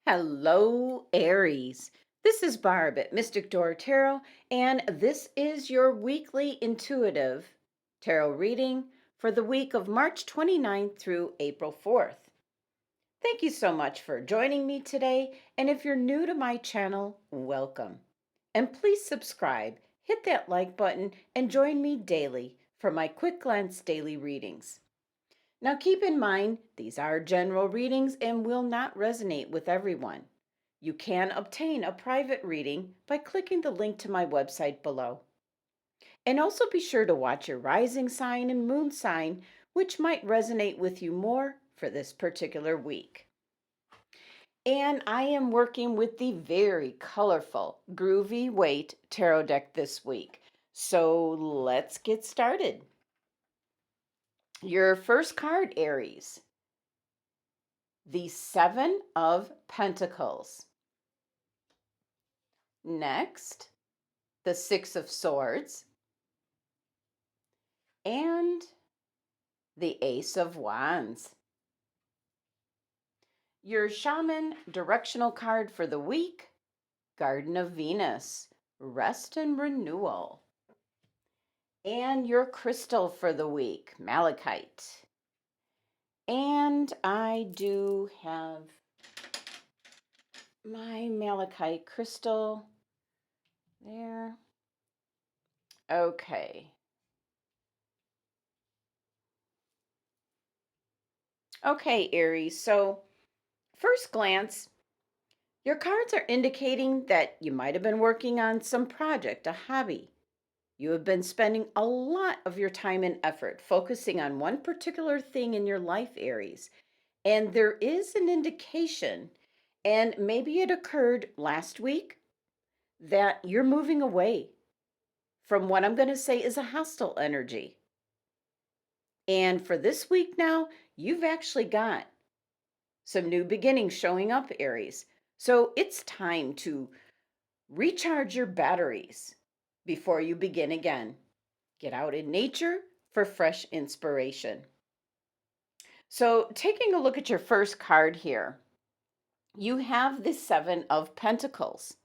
Hello, Aries. This is Barb at Mystic Door Tarot, and this is your weekly intuitive tarot reading for the week of March 29th through April 4th. Thank you so much for joining me today, and if you're new to my channel, welcome. And please subscribe, hit that like button, and join me daily for my quick glance daily readings. Now, keep in mind, these are general readings and will not resonate with everyone. You can obtain a private reading by clicking the link to my website below. And also be sure to watch your rising sign and moon sign, which might resonate with you more for this particular week. And I am working with the very colorful Groovy Waite tarot deck this week. So let's get started. Your first card, Aries. The Seven of Pentacles. Next, the Six of Swords. And the Ace of Wands. Your Shaman directional card for the week, Garden of Venus, Rest and Renewal. And your crystal for the week, Malachite. And I do have my Malachite crystal there. Okay. Okay, Aries. So, first glance, your cards are indicating that you might have been working on some project, a hobby. You have been spending a lot of your time and effort focusing on one particular thing in your life, Aries. And there is an indication, and maybe it occurred last week, that you're moving away from what I'm going to say is a hostile energy. And for this week now, you've actually got some new beginnings showing up, Aries. So it's time to recharge your batteries before you begin again. Get out in nature for fresh inspiration. So, taking a look at your first card here, you have the Seven of Pentacles.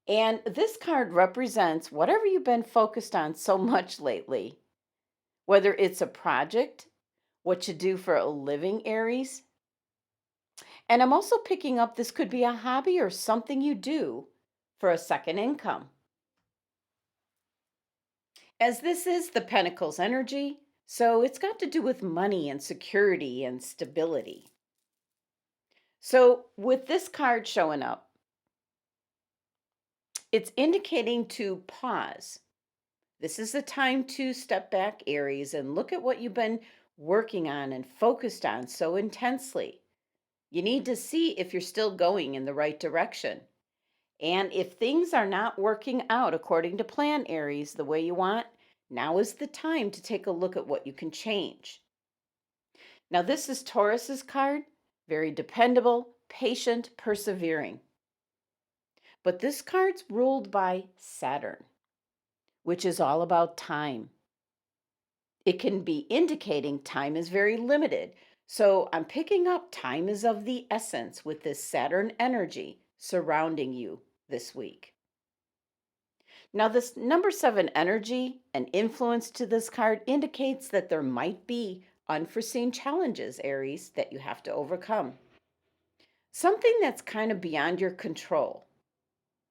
And this card represents whatever you've been focused on so much lately, whether it's a project, what you do for a living, Aries. And I'm also picking up this could be a hobby or something you do for a second income. As this is the Pentacles energy, so it's got to do with money and security and stability. So with this card showing up, it's indicating to pause. This is the time to step back, Aries, and look at what you've been working on and focused on so intensely. You need to see if you're still going in the right direction. And if things are not working out according to plan, Aries, the way you want, now is the time to take a look at what you can change. Now, this is Taurus's card, very dependable, patient, persevering. But this card's ruled by Saturn, which is all about time. It can be indicating time is very limited. So I'm picking up time is of the essence with this Saturn energy surrounding you this week. Now, this number 7 energy and influence to this card indicates that there might be unforeseen challenges, Aries, that you have to overcome. Something that's kind of beyond your control.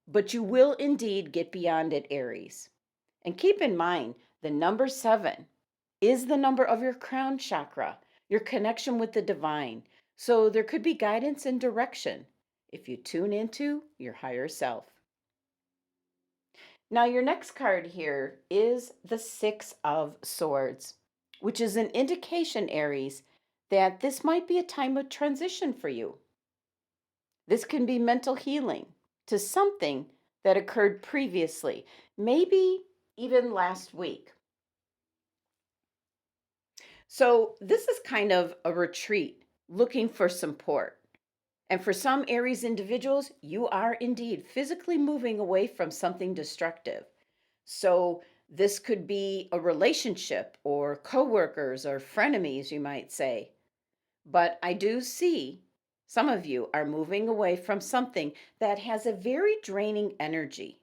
But you will indeed get beyond it, Aries. And keep in mind, the number 7 is the number of your crown chakra, your connection with the divine. So there could be guidance and direction if you tune into your higher self. Now, your next card here is the Six of Swords, which is an indication, Aries, that this might be a time of transition for you. This can be mental healing to something that occurred previously, maybe even last week. So, this is kind of a retreat looking for support. And for some Aries individuals, you are indeed physically moving away from something destructive. So, this could be a relationship or coworkers or frenemies, you might say. But I do see Some of you are moving away from something that has a very draining energy.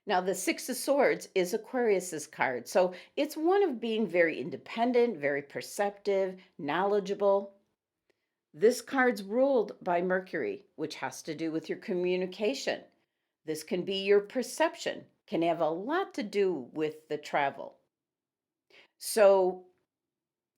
Now, the Six of Swords is Aquarius's card. So it's one of being very independent, very perceptive, knowledgeable. This card's ruled by Mercury, which has to do with your communication. This can be your perception, can have a lot to do with the travel. So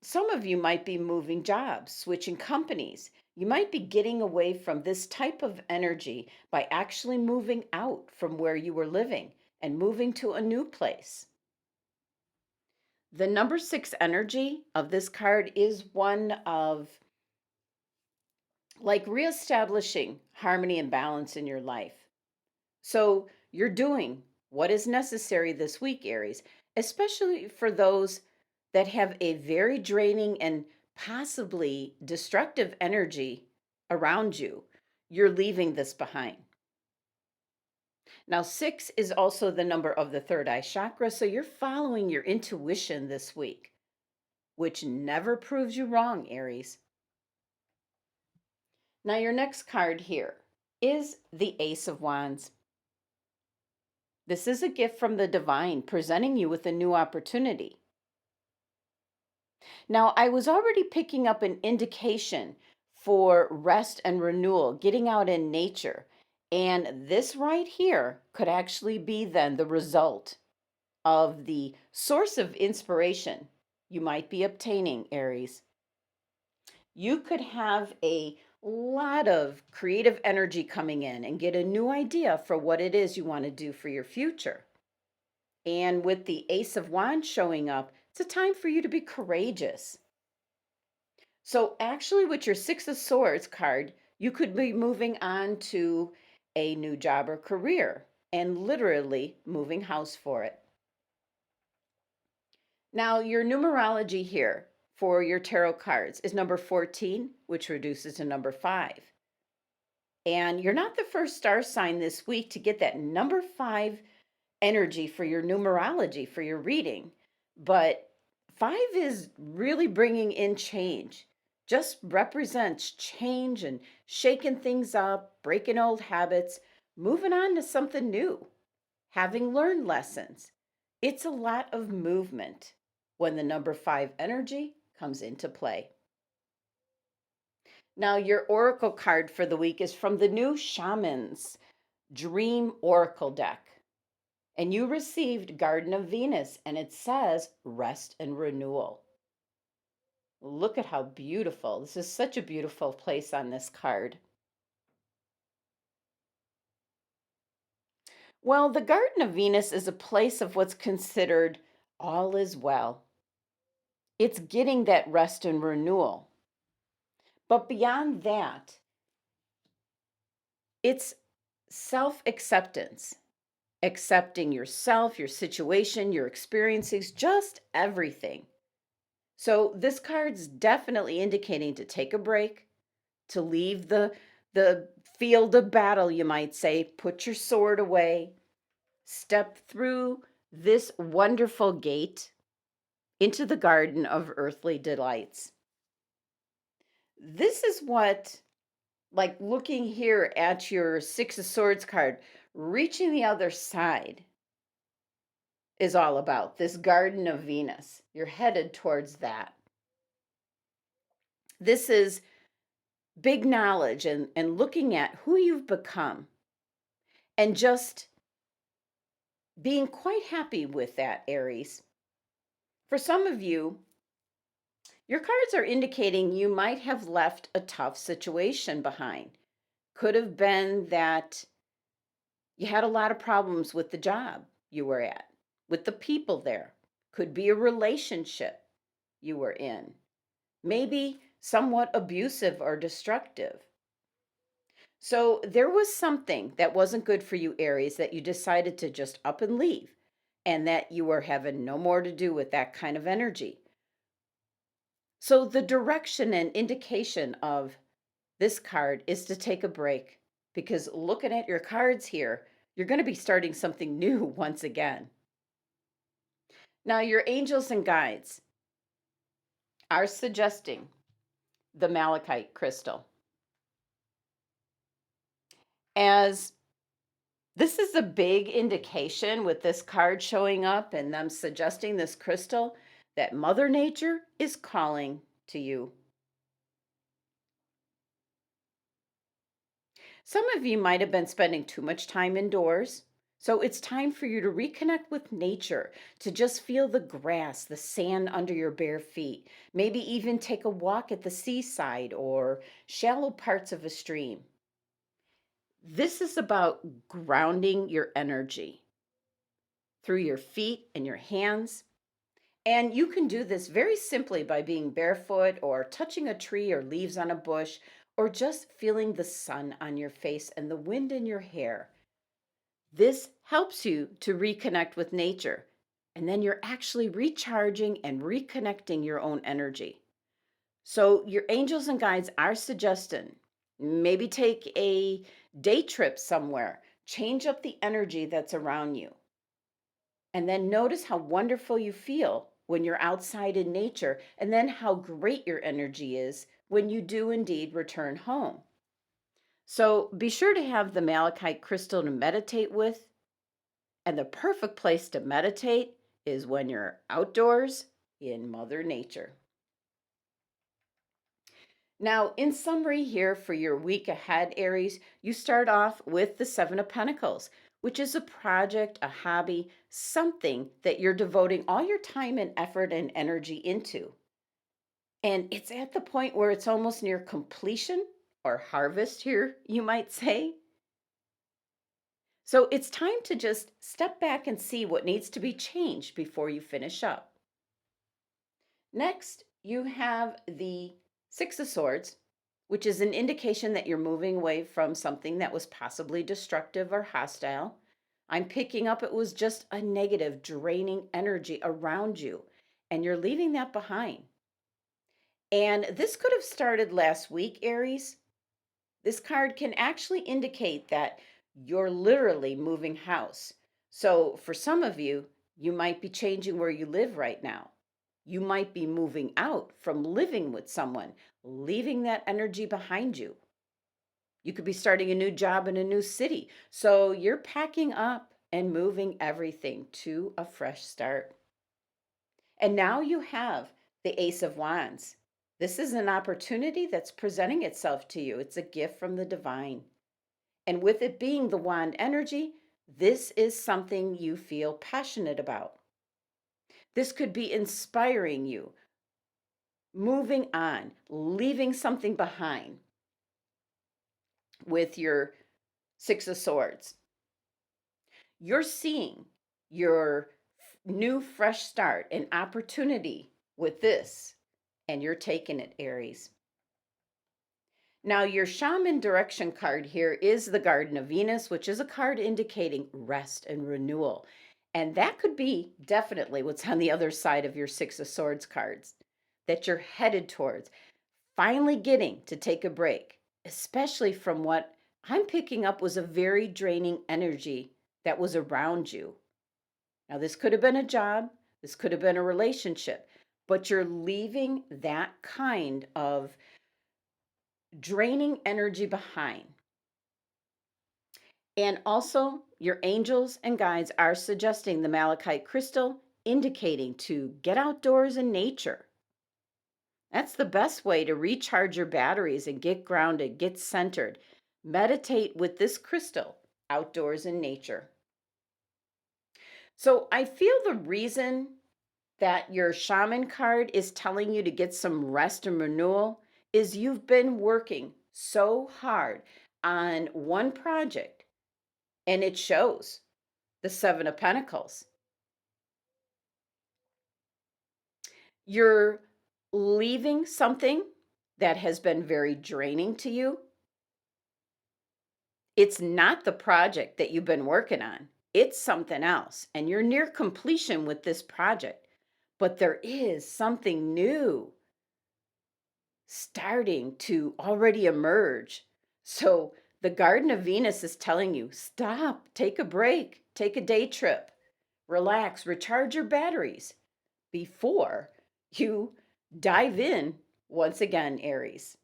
some of you might be moving jobs, switching companies. You might be getting away from this type of energy by actually moving out from where you were living and moving to a new place. The number 6 energy of this card is one of like reestablishing harmony and balance in your life. So you're doing what is necessary this week, Aries, especially for those that have a very draining and possibly destructive energy around you. You're leaving this behind. Now, 6 is also the number of the third eye chakra, so you're following your intuition this week, which never proves you wrong, Aries. Now, your next card here is the Ace of Wands. This is a gift from the divine presenting you with a new opportunity. Now, I was already picking up an indication for rest and renewal, getting out in nature. And this right here could actually be then the result of the source of inspiration you might be obtaining, Aries. You could have a lot of creative energy coming in and get a new idea for what it is you want to do for your future. And with the Ace of Wands showing up, it's a time for you to be courageous. So, actually, with your Six of Swords card, you could be moving on to a new job or career and literally moving house for it. Now, your numerology here for your tarot cards is number 14, which reduces to number 5. And you're not the first star sign this week to get that number 5 energy for your numerology, for your reading. But 5 is really bringing in change, just represents change and shaking things up, breaking old habits, moving on to something new, having learned lessons. It's a lot of movement when the number 5 energy comes into play. Now, your oracle card for the week is from the new Shaman's Dream Oracle deck. And you received Garden of Venus, and it says rest and renewal. Look at how beautiful. This is such a beautiful place on this card. Well, the Garden of Venus is a place of what's considered all is well. It's getting that rest and renewal. But beyond that, it's self acceptance, accepting yourself, your situation, your experiences, just everything. So this card's definitely indicating to take a break, to leave the field of battle, you might say, put your sword away, step through this wonderful gate into the garden of earthly delights. This is what, like looking here at your Six of Swords card, reaching the other side is all about. This Garden of Venus. You're headed towards that. This is big knowledge and looking at who you've become and just being quite happy with that, Aries. For some of you, your cards are indicating you might have left a tough situation behind. Could have been that you had a lot of problems with the job you were at, with the people there. Could be a relationship you were in, maybe somewhat abusive or destructive. So there was something that wasn't good for you, Aries, that you decided to just up and leave, and that you were having no more to do with that kind of energy. So the direction and indication of this card is to take a break, because looking at your cards here, you're going to be starting something new once again. Now, your angels and guides are suggesting the malachite crystal. As this is a big indication with this card showing up and them suggesting this crystal that Mother Nature is calling to you. Some of you might have been spending too much time indoors. So it's time for you to reconnect with nature, to just feel the grass, the sand under your bare feet, maybe even take a walk at the seaside or shallow parts of a stream. This is about grounding your energy through your feet and your hands. And you can do this very simply by being barefoot or touching a tree or leaves on a bush or just feeling the sun on your face and the wind in your hair. This helps you to reconnect with nature. And then you're actually recharging and reconnecting your own energy. So, your angels and guides are suggesting maybe take a day trip somewhere, change up the energy that's around you. And then notice how wonderful you feel when you're outside in nature, and then how great your energy is when you do indeed return home. So be sure to have the malachite crystal to meditate with. And the perfect place to meditate is when you're outdoors in Mother Nature. Now, in summary, here for your week ahead, Aries, you start off with the Seven of Pentacles, which is a project, a hobby, something that you're devoting all your time and effort and energy into. And it's at the point where it's almost near completion or harvest, here, you might say. So it's time to just step back and see what needs to be changed before you finish up. Next, you have the Six of Swords, which is an indication that you're moving away from something that was possibly destructive or hostile. I'm picking up it was just a negative, draining energy around you, and you're leaving that behind. And this could have started last week, Aries. This card can actually indicate that you're literally moving house. So for some of you, you might be changing where you live right now. You might be moving out from living with someone, leaving that energy behind you. You could be starting a new job in a new city. So you're packing up and moving everything to a fresh start. And now you have the Ace of Wands. This is an opportunity that's presenting itself to you. It's a gift from the divine. And with it being the wand energy, this is something you feel passionate about. This could be inspiring you, moving on, leaving something behind with your Six of Swords. You're seeing your new fresh start, an opportunity with this, and you're taking it, Aries. Now, your Shaman direction card here is the Garden of Venus, which is a card indicating rest and renewal. And that could be definitely what's on the other side of your Six of Swords cards that you're headed towards. Finally getting to take a break, especially from what I'm picking up was a very draining energy that was around you. Now, this could have been a job, this could have been a relationship, but you're leaving that kind of draining energy behind. And also, your angels and guides are suggesting the malachite crystal, indicating to get outdoors in nature. That's the best way to recharge your batteries and get grounded, get centered. Meditate with this crystal outdoors in nature. So I feel the reason that your shaman card is telling you to get some rest and renewal is you've been working so hard on one project and it shows the Seven of Pentacles. You're leaving something that has been very draining to you. It's not the project that you've been working on. It's something else. And you're near completion with this project. But there is something new starting to already emerge. So the Garden of Venus is telling you, stop, take a break, take a day trip, relax, recharge your batteries before you dive in once again, Aries.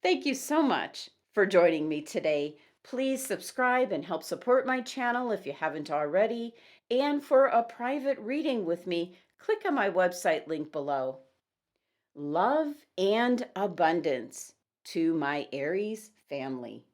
Thank you so much for joining me today. Please subscribe and help support my channel if you haven't already. And for a private reading with me, click on my website link below. Love and abundance to my Aries family.